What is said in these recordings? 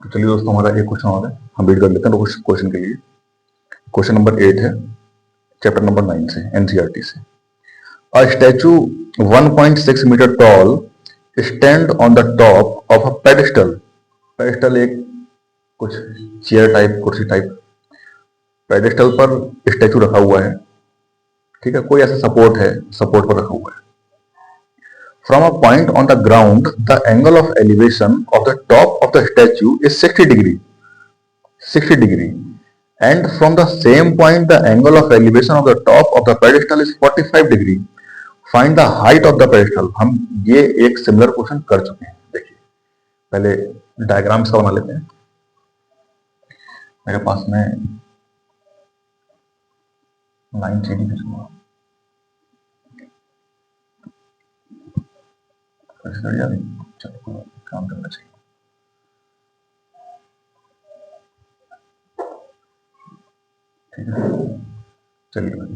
तो चलिए दोस्तों, हमारा एक क्वेश्चन और है, हम रीड कर लेते हैं क्वेश्चन के लिए। क्वेश्चन नंबर 8 है, चैप्टर नंबर 9 से, एनसीईआरटी से। A statue 1.6 metre tall stand on the top of a pedestal. Pedestal एक कुछ चेयर टाइप, कुर्सी टाइप, पेडिस्टल पर स्टैचू रखा हुआ है। ठीक है, कोई ऐसा सपोर्ट है, सपोर्ट पर रखा हुआ है। From a point on the ground, the angle of elevation of the top of the statue is 60 degree. 60 degree. And from the same point, the angle of elevation of the top of the pedestal is 45 degree. Find the height of the pedestal. हम ये एक similar question कर चुके हैं। देखिए, पहले diagrams का बना लेते हैं। मेरे पास में लाइन सीधी खींचूंगा, चलो काम करना चाहिए। ठीक है, चलिए भाई,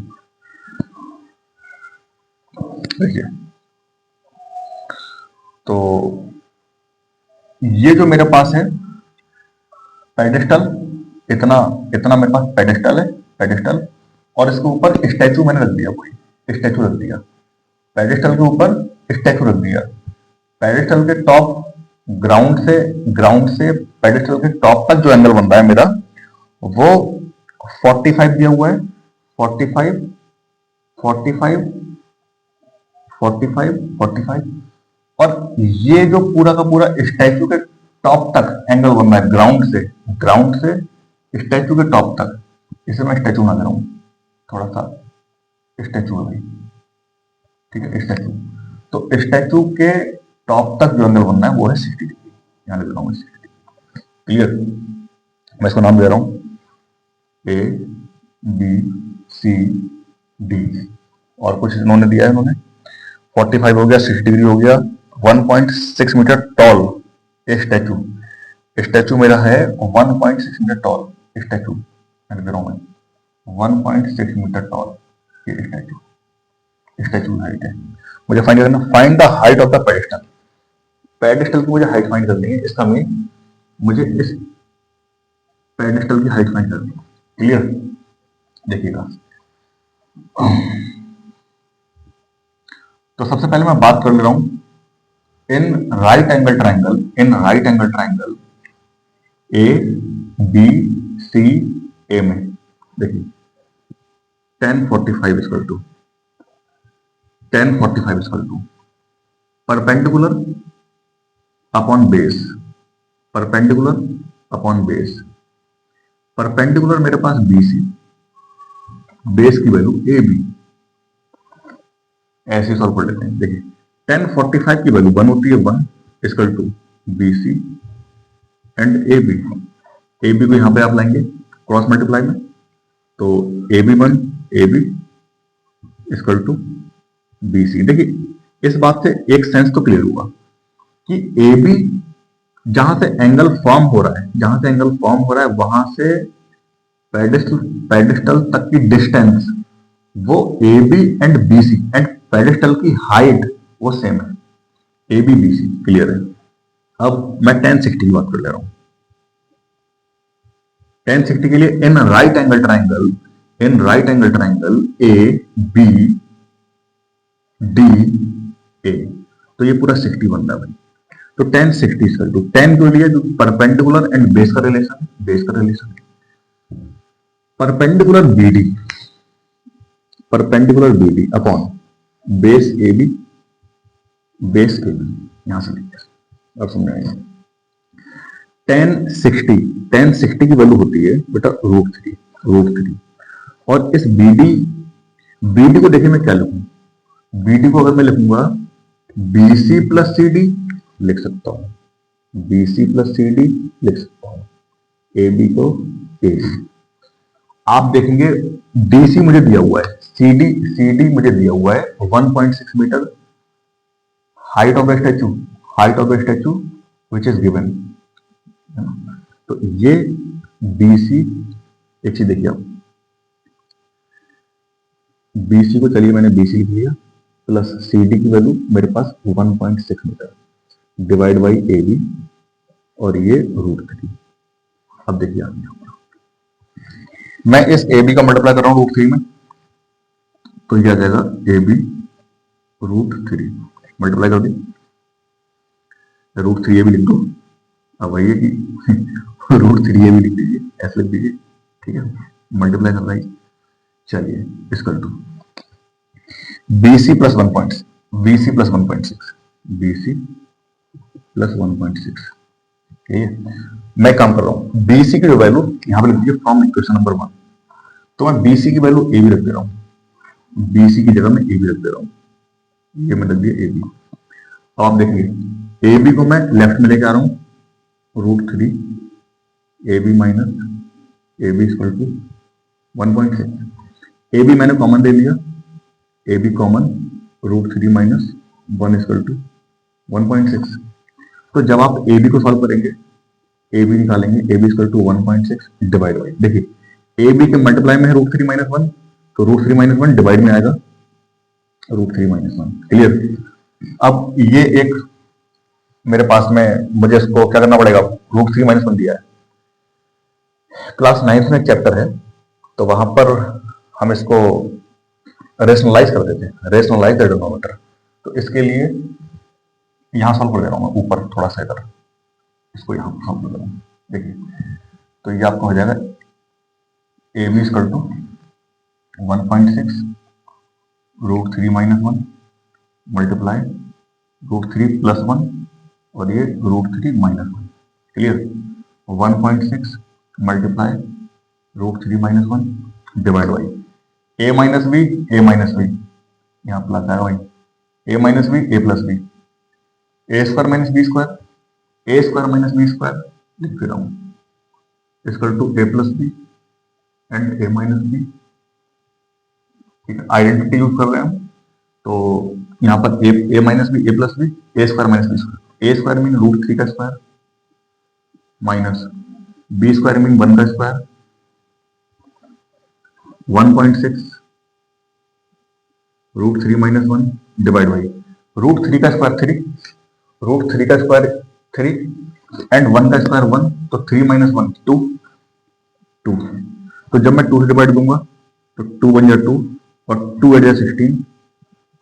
देखिए तो ये जो मेरे पास है पेडिस्टल, इतना इतना मेरे पास पेडिस्टल है, पेडिस्टल, और इसके ऊपर स्टैचू मैंने रख दिया, कोई स्टैचू रख दिया, पेडिस्टल के ऊपर स्टैचू रख दिया। पेडिस्टल के टॉप, ग्राउंड से पेडिस्टल के टॉप तक जो एंगल बन रहा है मेरा, वो 45 दिया हुआ है। 45 45 45 45, और ये जो पूरा का पूरा स्टैचू के टॉप तक एंगल बन रहा है, ग्राउंड से स्टैचू के टॉप तक। इसे मैं स्टैचू ना करूं, थोड़ा सा स्टैचू है भाई, ठीक है, स्टैचू। तो स्टैचू के टॉप तक जो एंगल बन रहा है वो है 60 डिग्री। यहां लिख रहा हूं 60 डिग्री। क्लियर? मैं इसको नाम दे रहा हूं ए बी सी डी, और कुछ इन्होंने दिया है, इन्होंने 45 हो गया, 60 डिग्री हो गया, 1.6 metre tall a statue. Statue मेरा है 1.6 मीटर टॉल स्टैचू, मैं लिख रहा हूं 1.6 मीटर टॉल ये स्टैचू, स्टैचू हाइट है। मुझे फाइंड करना, find the height of the pedestal. Pedestal की मुझे हाइट फाइंड करनी है, इसका मीन मुझे इस पेडिस्टल की हाइट फाइंड करनी है। क्लियर? देखिएगा, तो सबसे पहले मैं बात कर ले रहा हूं in right angle triangle A B C A में। देखिए 1045 equal to perpendicular upon base, perpendicular मेरे पास BC, बेस की वैल्यू AB, ऐसे सॉल्व कर लेते हैं। देखिए 1045 की वैल्यू 1 होती है, 1 equal to BC and AB को यहां पे आप लाएंगे क्रॉस मल्टीप्लाई में, तो AB1 AB equal to BC। देखिए इस बात से एक सेंस तो क्लियर हुआ कि AB जहां से एंगल फॉर्म हो रहा है, वहां से पेडिस्टल तक की डिस्टेंस वो AB and BC and pedestal की हाइट वो सेम है, AB BC। क्लियर है? अब मैं 1060 की बात कर ले रहा हूं। 1060 के लिए in right angle triangle A B D A, तो ये पूरा 60 बन रहा है भाई। तो 1060 इक्वल टू 10 के लिए जो परपेंडिकुलर एंड बेस का रिलेशन, perpendicular BD upon base A B, यहां से लिखिए, अब समझ आएगा। 1060 की वैल्यू होती है बेटा √3, और इस BD को देखिए मैं क्या लिखूं, BD को अगर मैं लिखूंगा BC प्लस CD लिख सकता हूं, AB को AB। आप देखेंगे DC मुझे दिया हुआ है, CD मुझे दिया हुआ है 1.6 metre height of the statue which is given. तो ये BC, एक चीज देखिए आप, BC को चलिए मैंने BC लिख लिया, प्लस CD की वैल्यू मेरे पास 1.6 मीटर डिवाइड बाई AB, और ये √3। अब देखिए आप यहां पर मैं इस ए बी का मल्टीप्लाई कर रहा हूं √3 में, तो ये आ जाएगा ए बी √3 मल्टीप्लाई कर दी, √3 ए भी लिख दो। अब वही है कि √3 ए भी लिख दीजिए, ऐसे लिख दीजिए, ठीक है, मल्टीप्लाई कर रहा है। चलिए equal to BC plus 1.6 BC plus 1.6 BC plus 1.6, ठीक है। मैं काम कर रहा हूं BC की जो वैल्यू यहां पर लिख दीजिए फ्रॉम इक्वेशन नंबर 1, तो मैं BC की वैल्यू ए बी रख दे रहा हूं, BC की जगह में ए बी रख दे रहा हूं, ये मैं रख दिया ए बी। अब आप देखिए ए बी को मैं लेफ्ट में लेके आ रहा हूं, √3 A B minus A B equal to 1.6, A B मैंने कॉमन ले लिया, A B common √3 minus 1 equal to 1.6। तो जब आप ए बी को सॉल्व करेंगे, ए बी निकालेंगे, A B equal to 1.6 divide by, देखिए ए बी के मल्टीप्लाई में है √3 माइनस 1, तो √3 माइनस 1 डिवाइड में आएगा √3 माइनस 1, क्लियर। अब ये एक मेरे पास में, मुझे इसको क्या करना पड़ेगा, √3 माइनस 1 दिया है, क्लास 9th में एक चैप्टर है, तो वहां पर हम इसको रेशनलाइज कर देते हैं, रेशनलाइज द डिनोमिनेटर। तो इसके लिए यहां सॉल्व कर दे रहा हूं मैं, ऊपर थोड़ा सा इधर, इसको यहां सॉल्व कर दे रहा हूं, देखिए तो ये आपको हो जाएगा A B equal to 1.6 √3 minus 1 multiply √3 plus 1 और ये √3 minus 1, clear. 1.6 multiply √3 minus 1 divide by A minus B, A minus B, यहाँ प्लस आएगा भाई, A minus B A plus B, A square minus B square, A square minus B square लिख दे रहा हूं equal to A plus B and A minus B, ठीक है, identity use कर रहे हैं हम, तो यहाँ पर A minus B A plus B, A square minus B square, A square mean √3 का square minus B square mean 1 का स्क्वायर, 1.6 √3 माइनस 1 डिवाइड बाई √3 का स्क्वायर 3, √3 का स्क्वायर 3 एंड 1 का स्क्वायर 1, तो 3 माइनस 1 2, तो जब मैं 2 से डिवाइड दूंगा तो 2 बन जाए 2 और 2 8 16,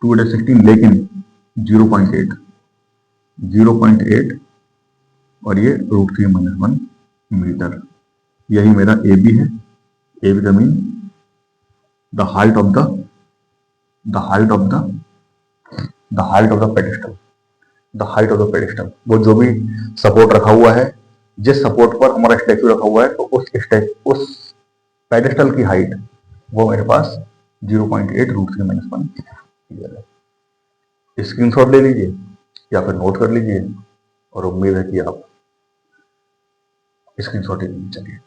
2 8 16, लेकिन 0.8 और ये √3 माइनस 1 मीटर, यही मेरा ए बी है। ए बी का mean the height of the pedestal, वो जो भी सपोर्ट रखा हुआ है, जिस सपोर्ट पर हमारा स्टैचू रखा हुआ है, तो उस पेडिस्टल की हाइट वो मेरे पास 0.8 √3 माइनस 1 क्लियर है। स्क्रीनशॉट ले लीजिए या फिर नोट कर लीजिए, और उम्मीद है कि आप स्क्रीनशॉट ले लीजिए। चलिए।